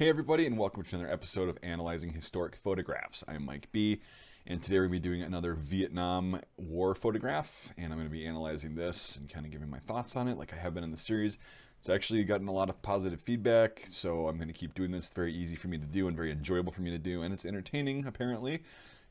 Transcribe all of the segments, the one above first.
Hey everybody, and welcome to another episode of Analyzing Historic Photographs. I'm Mike B, and today we're going to be doing another Vietnam War photograph, and I'm going to be analyzing this and kind of giving my thoughts on it like I have been in the series. It's actually gotten a lot of positive feedback, so I'm going to keep doing this. It's very easy for me to do and very enjoyable for me to do, and it's entertaining, apparently,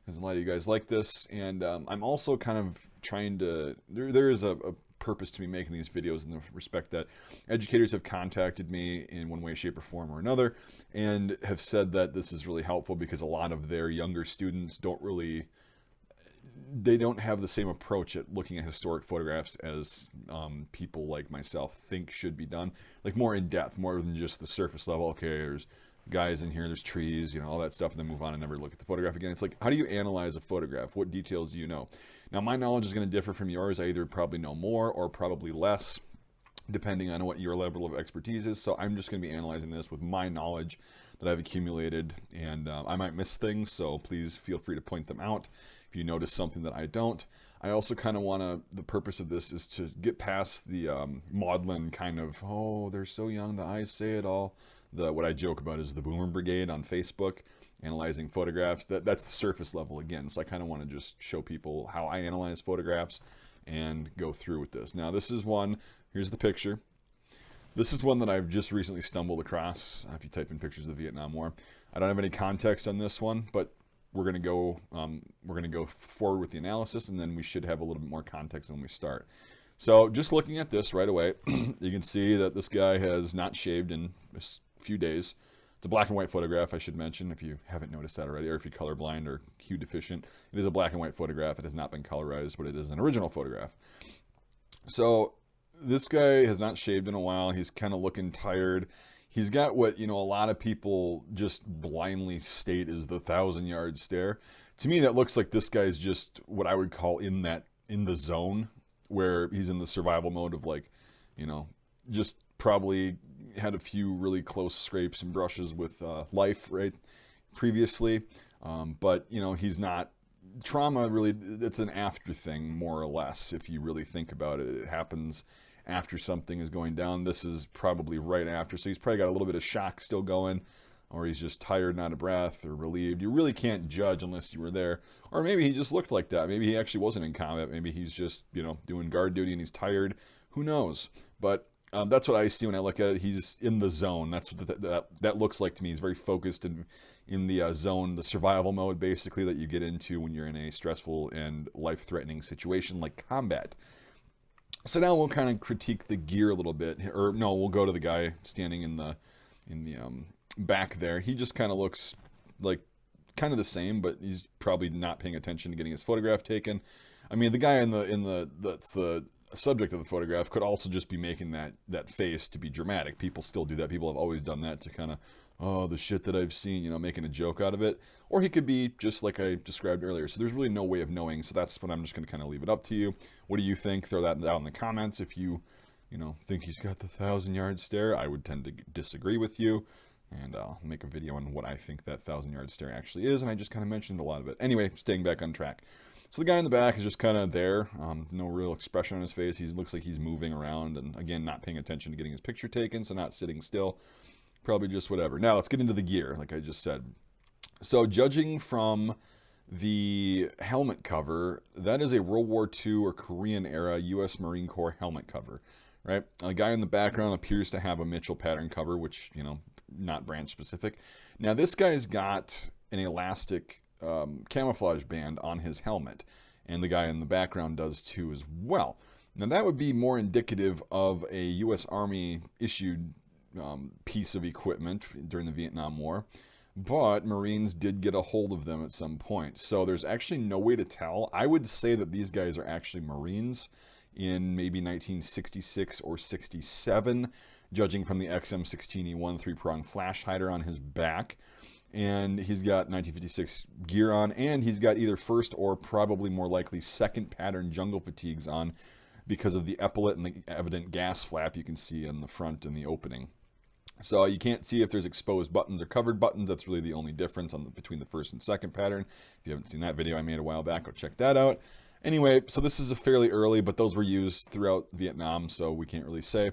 because a lot of you guys like this. And I'm also kind of trying to, there is a purpose to me making these videos in the respect that educators have contacted me in one way, shape, or form or another and have said that this is really helpful because a lot of their younger students don't have the same approach at looking at historic photographs as people like myself think should be done, like more in depth, more than just the surface level. Okay, there's guys in here, there's trees, all that stuff, and then move on and never look at the photograph again. It's like, how do you analyze a photograph? What details do you know? Now, my knowledge is going to differ from yours. I either probably know more or probably less, depending on what your level of expertise is. So I'm just going to be analyzing this with my knowledge that I've accumulated, and I might miss things, so please feel free to point them out if you notice something that I don't. I also kind of want to, the purpose of this is to get past the maudlin kind of, oh, they're so young, the eyes say it all. What I joke about is the Boomer Brigade on Facebook, analyzing photographs. That's the surface level again. So I kind of want to just show people how I analyze photographs and go through with this. Now this is one, here's the picture. This is one that I've just recently stumbled across. If you type in pictures of the Vietnam War, I don't have any context on this one, but we're going to go forward with the analysis, and then we should have a little bit more context when we start. So just looking at this right away, you can see that this guy has not shaved in a few days. It's a black and white photograph, I should mention, if you haven't noticed that already, or if you're colorblind or hue deficient. It is a black and white photograph. It has not been colorized, but it is an original photograph. So this guy has not shaved in a while. He's kind of looking tired. He's got what, a lot of people just blindly state is the 1,000-yard stare. To me, that looks like this guy's just what I would call in the zone, where he's in the survival mode of just probably had a few really close scrapes and brushes with life right previously. But, he's not, trauma really, it's an after thing more or less. If you really think about it, it happens after something is going down. This is probably right after. So he's probably got a little bit of shock still going, or he's just tired, not out of breath, or relieved. You really can't judge unless you were there. Or maybe he just looked like that. Maybe he actually wasn't in combat. Maybe he's just, doing guard duty and he's tired. Who knows? But that's what I see when I look at it. He's in the zone. That's what that looks like to me. He's very focused in the zone, the survival mode, basically, that you get into when you're in a stressful and life-threatening situation like combat. So now we'll kind of critique the gear a little bit. Or no, we'll go to the guy standing in the back there. He just kind of looks like kind of the same, but he's probably not paying attention to getting his photograph taken. I mean, the guy that's the subject of the photograph could also just be making that face to be dramatic. People still do that. People have always done that to kind of, oh, the shit that I've seen, making a joke out of it. Or he could be just like I described earlier. So there's really no way of knowing. So that's what I'm just going to kind of leave it up to you. What do you think? Throw that down in the comments. If you think he's got the 1,000-yard stare, I would tend to disagree with you. And I'll make a video on what I think that 1,000-yard stare actually is. And I just kind of mentioned a lot of it. Anyway, staying back on track. So the guy in the back is just kind of there. No real expression on his face. He looks like he's moving around and, again, not paying attention to getting his picture taken, so not sitting still. Probably just whatever. Now, let's get into the gear, like I just said. So judging from the helmet cover, that is a World War II or Korean-era U.S. Marine Corps helmet cover, right? The guy in the background appears to have a Mitchell pattern cover, which, not branch-specific. Now, this guy's got an elastic camouflage band on his helmet, and the guy in the background does too as well. Now that would be more indicative of a U.S. Army issued piece of equipment during the Vietnam War, but Marines did get a hold of them at some point. So there's actually no way to tell. I would say that these guys are actually Marines in maybe 1966 or 67, judging from the XM16E1 three-prong flash hider on his back. And he's got 1956 gear on, and he's got either first or probably more likely second pattern jungle fatigues on because of the epaulet and the evident gas flap you can see in the front and the opening. So you can't see if there's exposed buttons or covered buttons. That's really the only difference between the first and second pattern. If you haven't seen that video I made a while back, go check that out. Anyway, so this is a fairly early, but those were used throughout Vietnam, so we can't really say.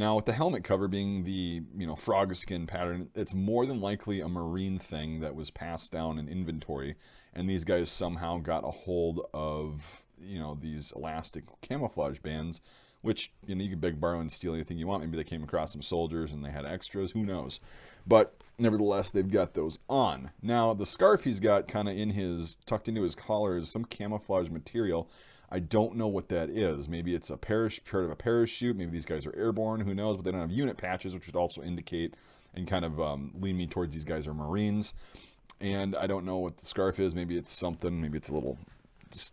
Now, with the helmet cover being the, frog skin pattern, it's more than likely a marine thing that was passed down in inventory, and these guys somehow got a hold of, these elastic camouflage bands, which, you can beg, borrow, and steal anything you want. Maybe they came across some soldiers and they had extras, who knows. But nevertheless, they've got those on. Now, the scarf he's got kind of tucked into his collar is some camouflage material. I don't know what that is. Maybe it's a part of a parachute. Maybe these guys are airborne. Who knows? But they don't have unit patches, which would also indicate and kind of lean me towards these guys are Marines. And I don't know what the scarf is. Maybe it's something. Maybe it's a little,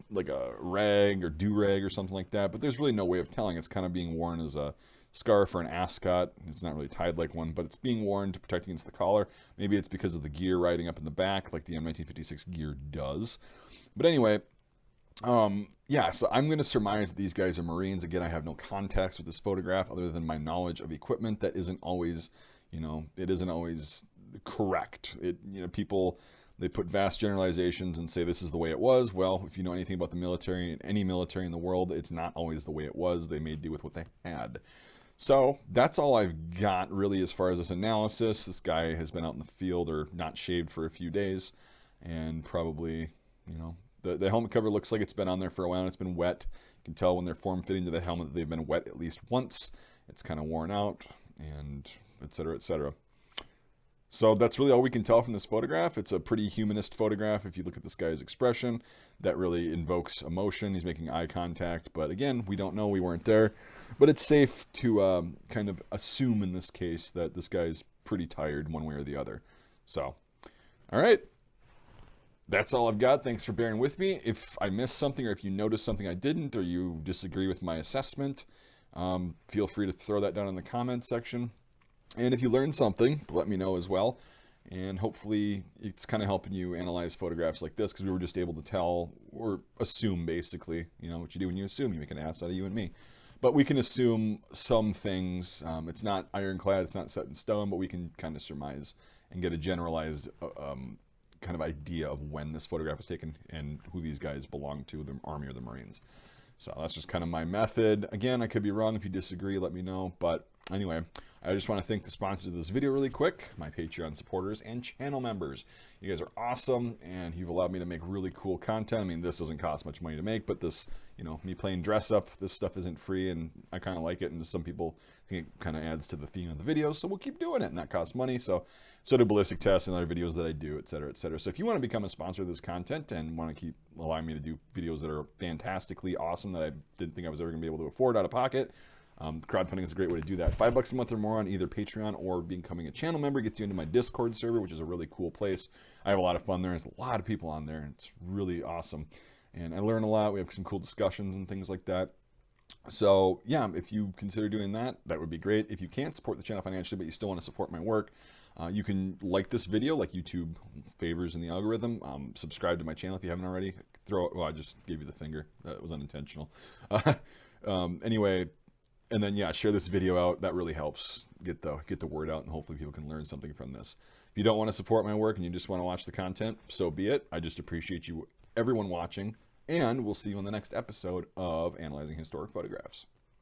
like a rag or do-rag or something like that. But there's really no way of telling. It's kind of being worn as a scarf or an ascot. It's not really tied like one, but it's being worn to protect against the collar. Maybe it's because of the gear riding up in the back, like the M1956 gear does. But anyway, yeah, so I'm going to surmise that these guys are Marines. Again, I have no context with this photograph other than my knowledge of equipment that isn't always, it isn't always correct. People, they put vast generalizations and say this is the way it was. Well, if you know anything about the military and any military in the world, it's not always the way it was. They made do with what they had. So that's all I've got really as far as this analysis. This guy has been out in the field or not shaved for a few days, and probably, the helmet cover looks like it's been on there for a while and it's been wet. You can tell when they're form-fitting to the helmet that they've been wet at least once. It's kind of worn out, and et cetera, et cetera. So that's really all we can tell from this photograph. It's a pretty humanist photograph. If you look at this guy's expression, that really invokes emotion. He's making eye contact, but again, we don't know. We weren't there. But it's safe to kind of assume in this case that this guy's pretty tired one way or the other. So, all right. That's all I've got. Thanks for bearing with me. If I missed something or if you noticed something I didn't or you disagree with my assessment, feel free to throw that down in the comments section. And if you learned something, let me know as well. And hopefully it's kind of helping you analyze photographs like this, because we were just able to tell or assume, basically, what you do when you assume. You make an ass out of you and me. But we can assume some things. It's not ironclad, it's not set in stone, but we can kind of surmise and get a generalized kind of idea of when this photograph was taken and who these guys belong to, the Army or the Marines. So that's just kind of my method. Again, I could be wrong. If you disagree, let me know. But anyway, I just want to thank the sponsors of this video really quick, my Patreon supporters and channel members. You guys are awesome, and you've allowed me to make really cool content. I mean, this doesn't cost much money to make, but this, me playing dress up, this stuff isn't free, and I kind of like it, and some people think it kind of adds to the theme of the video, so we'll keep doing it, and that costs money. So do ballistic tests and other videos that I do, et cetera, et cetera. So if you want to become a sponsor of this content and want to keep allowing me to do videos that are fantastically awesome that I didn't think I was ever going to be able to afford out of pocket, crowdfunding is a great way to do that. $5 a month or more on either Patreon or becoming a channel member gets you into my Discord server, which is a really cool place. I have a lot of fun there. There's a lot of people on there, and it's really awesome. And I learn a lot. We have some cool discussions and things like that. So yeah, if you consider doing that, that would be great. If you can't support the channel financially, but you still want to support my work, you can like this video, like YouTube favors in the algorithm. Subscribe to my channel if you haven't already. I just gave you the finger. That was unintentional. Anyway, and then yeah, share this video out. That really helps get the word out, and hopefully people can learn something from this. If you don't want to support my work and you just want to watch the content, so be it. I just appreciate everyone watching, and we'll see you in the next episode of Analyzing Historic Photographs.